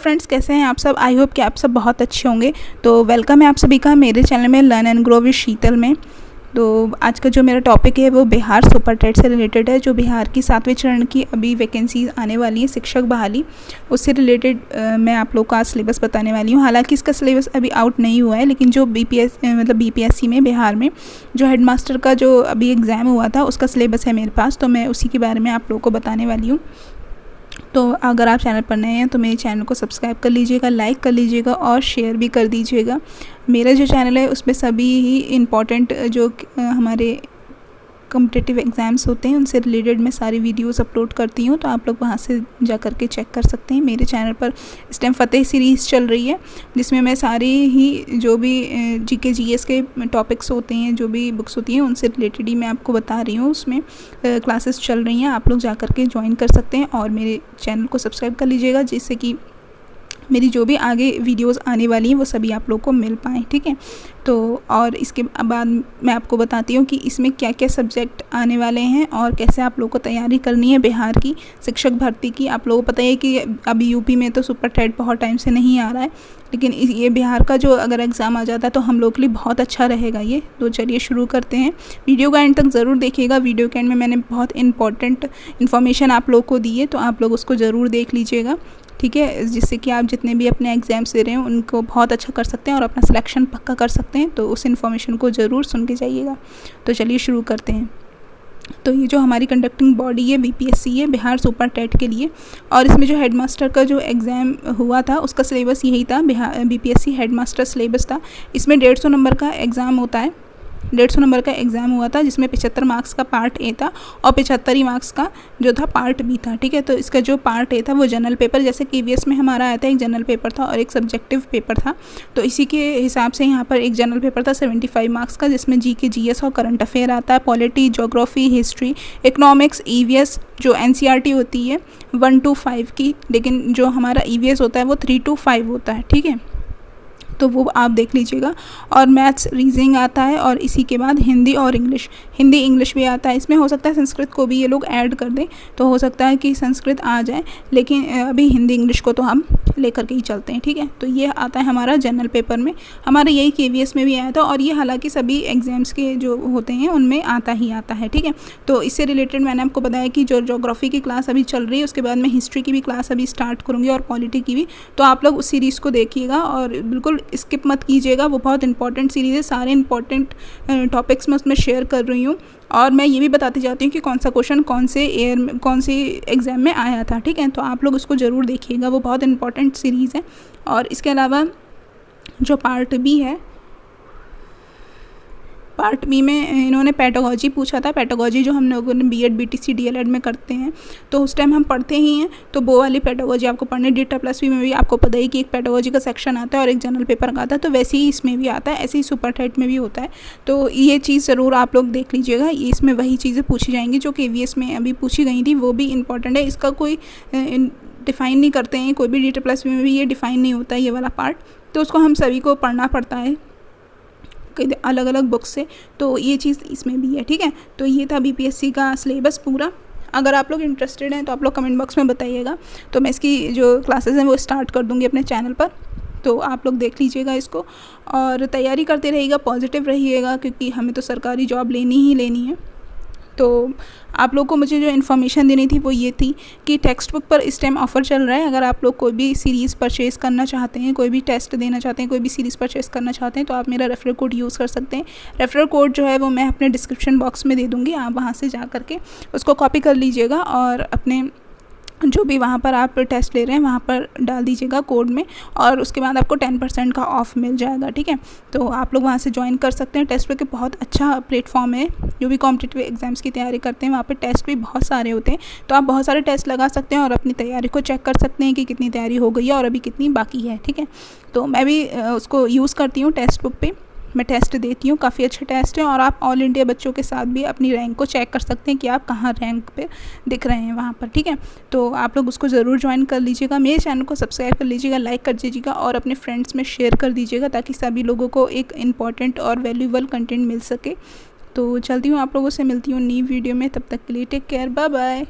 Friends, कैसे हैं आप सब। आई होप कि आप सब बहुत अच्छे होंगे। तो वेलकम है आप सभी का मेरे चैनल में लर्न एंड ग्रो विद शीतल में। तो आज का जो मेरा टॉपिक है वो बिहार सुपर टेट से रिलेटेड है। जो बिहार की 7वें चरण की अभी वैकेंसीज आने वाली है शिक्षक बहाली, उससे रिलेटेड मैं आप लोग को आज सिलेबस बताने वाली हूँ। हालांकि इसका सिलेबस अभी आउट नहीं हुआ है, लेकिन जो बीपीएससी में बिहार में जो हेडमास्टर का जो अभी एग्ज़ाम हुआ था उसका सिलेबस है मेरे पास, तो मैं उसी के बारे में आप लोगों को बताने वाली हूँ। तो अगर आप चैनल पर नए हैं तो मेरे चैनल को सब्सक्राइब कर लीजिएगा, लाइक कर लीजिएगा और शेयर भी कर दीजिएगा। मेरा जो चैनल है उसमें सभी ही इम्पॉर्टेंट जो हमारे कॉम्पिटिटिव एग्ज़ाम्स होते हैं उनसे रिलेटेड मैं सारी वीडियोस अपलोड करती हूँ, तो आप लोग वहाँ से जा कर के चेक कर सकते हैं। मेरे चैनल पर इस टाइम फ़तेह सीरीज़ चल रही है, जिसमें मैं सारी ही जो भी जीके जीएस के टॉपिक्स होते हैं, जो भी बुक्स होती हैं उनसे रिलेटेड ही मैं आपको बता रही हूँ। उसमें क्लासेस चल रही हैं, आप लोग जा कर के ज्वाइन कर सकते हैं और मेरे चैनल को सब्सक्राइब कर लीजिएगा, जिससे कि मेरी जो भी आगे वीडियोस आने वाली हैं वो सभी आप लोग को मिल पाएँ, ठीक है। तो और इसके बाद मैं आपको बताती हूँ कि इसमें क्या क्या सब्जेक्ट आने वाले हैं और कैसे आप लोगों को तैयारी करनी है बिहार की शिक्षक भर्ती की। आप लोगों को पता है कि अभी यूपी में तो सुपर टेट बहुत टाइम से नहीं आ रहा है, लेकिन ये बिहार का जो अगर एग्ज़ाम आ जाता है तो हम लोग के लिए बहुत अच्छा रहेगा ये। तो चलिए शुरू करते हैं। वीडियो का एंड तक ज़रूर देखिएगा। वीडियो के एंड में मैंने बहुत इंपॉर्टेंट इन्फॉर्मेशन आप लोग को दी है, तो आप लोग उसको ज़रूर देख लीजिएगा, ठीक है, जिससे कि आप जितने भी अपने एग्ज़ाम्स दे रहे हैं उनको बहुत अच्छा कर सकते हैं और अपना सिलेक्शन पक्का कर सकते हैं। तो उस इन्फॉर्मेशन को ज़रूर सुन के जाइएगा। तो चलिए शुरू करते हैं। तो ये जो हमारी कंडक्टिंग बॉडी है बीपीएससी है बिहार सुपर टेट के लिए, और इसमें जो हेडमास्टर का जो एग्ज़ाम हुआ था उसका सिलेबस यही था, बिहार बीपीएससी हेडमास्टर सिलेबस था। इसमें 150 नंबर का एग्ज़ाम होता है, 150 नंबर का एग्ज़ाम हुआ था, जिसमें 75 मार्क्स का पार्ट ए था और 75 ही मार्क्स का जो था पार्ट बी था, ठीक है। तो इसका जो पार्ट ए था वो जनरल पेपर, जैसे KVS में हमारा आया था एक जनरल पेपर था और एक सब्जेक्टिव पेपर था, तो इसी के हिसाब से यहाँ पर एक जनरल पेपर था 75 मार्क्स का, जिसमें जीके जीएस और करंट अफेयर आता है, polity, geography, history, economics, EVS जो NCERT होती है 1 to 5 की, लेकिन जो हमारा EVS होता है वो 3 to 5 होता है, ठीक है। तो वो आप देख लीजिएगा। और मैथ्स, रीजनिंग आता है, और इसी के बाद हिंदी और हिंदी इंग्लिश भी आता है। इसमें हो सकता है संस्कृत को भी ये लोग ऐड कर दें, तो हो सकता है कि संस्कृत आ जाए, लेकिन अभी हिंदी इंग्लिश को तो हम लेकर के ही चलते हैं, ठीक है। तो ये आता है हमारा जनरल पेपर में, हमारा यही KVS में भी आया था, और ये हालांकि सभी एग्ज़ाम्स के जो होते हैं उनमें आता ही आता है, ठीक है। तो इससे रिलेटेड मैंने आपको बताया कि जो ज्योग्राफी की क्लास अभी चल रही है, उसके बाद मैं हिस्ट्री की भी क्लास अभी स्टार्ट करूँगी और पॉलिटी की भी। तो आप लोग उस सीरीज़ को देखिएगा और बिल्कुल स्किप मत कीजिएगा, वो बहुत इंपॉर्टेंट सीरीज़ है। सारे इंपॉर्टेंट टॉपिक्स मैं उसमें शेयर कर रही हूँ, और मैं ये भी बताती जाती हूँ कि कौन सा क्वेश्चन कौन से एग्ज़ाम में आया था, ठीक है। तो आप लोग उसको ज़रूर देखिएगा, वो बहुत इंपॉर्टेंट सीरीज़ है। और इसके अलावा जो पार्ट बी है, पार्ट बी में इन्होंने पेडागोजी पूछा था। पेडागोजी जो हम लोगों ने BEd BTC DLED में करते हैं, तो उस टाइम हम पढ़ते ही हैं, तो वो वाली पेडागोजी आपको पढ़ने। DETA+P में भी आपको पता ही कि एक पेडागोजी का सेक्शन आता है और एक जनरल पेपर का आता है, तो वैसे ही इसमें भी आता है, ऐसे ही सुपर टेट में भी होता है। तो ये चीज़ ज़रूर आप लोग देख लीजिएगा, इसमें वही चीज़ें पूछी जाएंगी जो KVS में अभी पूछी गई थी, वो भी इंपॉर्टेंट है। इसका कोई डिफ़ाइन नहीं करते हैं, कोई भी DETA+P में भी ये डिफ़ाइन नहीं होता है ये वाला पार्ट, तो उसको हम सभी को पढ़ना पड़ता है अलग अलग बुक से। तो ये चीज़ इसमें भी है, ठीक है। तो ये था BPSC का सिलेबस पूरा। अगर आप लोग इंटरेस्टेड हैं तो आप लोग कमेंट बॉक्स में बताइएगा, तो मैं इसकी जो क्लासेस हैं वो स्टार्ट कर दूँगी अपने चैनल पर, तो आप लोग देख लीजिएगा इसको और तैयारी करते रहिएगा, पॉजिटिव रहिएगा, क्योंकि हमें तो सरकारी जॉब लेनी ही लेनी है। तो आप लोग को मुझे जो इन्फॉर्मेशन देनी थी वो ये थी कि टेक्स्ट बुक पर इस टाइम ऑफ़र चल रहा है। अगर आप लोग कोई भी सीरीज़ परचेज़ करना चाहते हैं, कोई भी टेस्ट देना चाहते हैं, कोई भी सीरीज़ परचेज़ करना चाहते हैं, तो आप मेरा रेफरल कोड यूज़ कर सकते हैं। रेफरल कोड जो है वो मैं अपने डिस्क्रिप्शन बॉक्स में दे दूँगी, आप वहाँ से जा कर के उसको कॉपी कर लीजिएगा और अपने जो भी वहाँ पर आप टेस्ट ले रहे हैं वहाँ पर डाल दीजिएगा कोड में, और उसके बाद आपको 10% का ऑफ़ मिल जाएगा, ठीक है। तो आप लोग वहाँ से ज्वाइन कर सकते हैं। टेस्ट पे बहुत अच्छा प्लेटफॉर्म है, जो भी कॉम्पिटिटिव एग्ज़ाम्स की तैयारी करते हैं वहाँ पे टेस्ट भी बहुत सारे होते हैं, तो आप बहुत सारे टेस्ट लगा सकते हैं और अपनी तैयारी को चेक कर सकते हैं कि कितनी तैयारी हो गई है और अभी कितनी बाकी है, ठीक है। तो मैं भी उसको यूज़ करती हूँ, टेस्ट बुक पे मैं टेस्ट देती हूँ, काफ़ी अच्छे टेस्ट हैं, और आप ऑल इंडिया बच्चों के साथ भी अपनी रैंक को चेक कर सकते हैं कि आप कहाँ रैंक पे दिख रहे हैं वहाँ पर, ठीक है। तो आप लोग उसको ज़रूर ज्वाइन कर लीजिएगा, मेरे चैनल को सब्सक्राइब कर लीजिएगा, लाइक कर दीजिएगा और अपने फ्रेंड्स में शेयर कर दीजिएगा, ताकि सभी लोगों को एक इम्पॉर्टेंट और वैल्यूएबल कंटेंट मिल सके। तो चलती हूँ, आप लोगों से मिलती हूँ नई वीडियो में, तब तक के लिए टेक केयर, बाय बाय।